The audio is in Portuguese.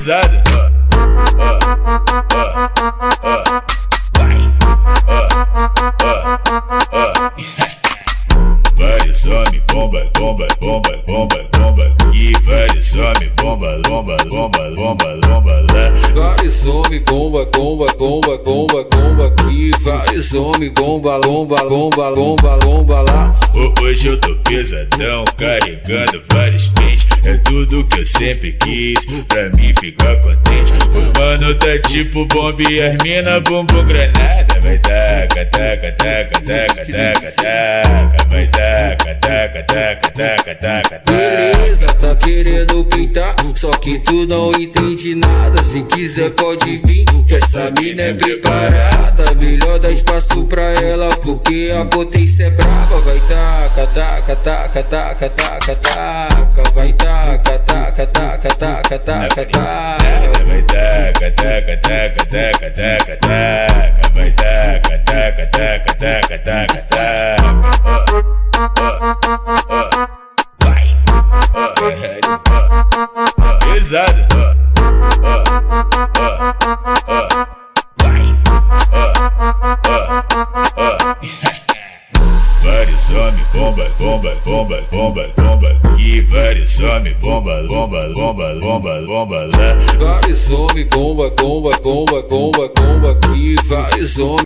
pesado. Vários homens bomba, bomba, bomba, bomba, bomba aqui. Vários homens bomba, lomba, lomba, lomba, lomba lá. Vários homens bomba, bomba, bomba, bomba, bomba aqui. Vários homens bomba, lomba, lomba, lomba, lomba lá. Hoje eu tô pesadão, carregando vários pentes. É tudo que eu sempre quis, pra mim ficar contente. O mano tá tipo bomba e as mina bumbum granada. Vai taca, taca, taca, taca, taca, taca. Vai taca, taca, taca, taca, taca, taca. Beleza, tá querendo pintar, só que tu não entende nada. Se quiser pode vir, que essa mina é preparada. Melhor dar espaço pra ela, porque a potência é brava. Vai taca, taca, taca, taca, taca, taca. Vai taca, taca, taca, taca, taca, taca. Vai taca, taca, taca, taca, taca, taca. Vai taca, taca, taca, taca, taca, taca. Pesado. Vários homens bomba, bomba, bomba, bomba, bomba aqui. Vários homens bomba, bomba, bomba, bomba, bomba lá. Vários homens bomba, bomba, bomba, bomba, bomba aqui. Vários homens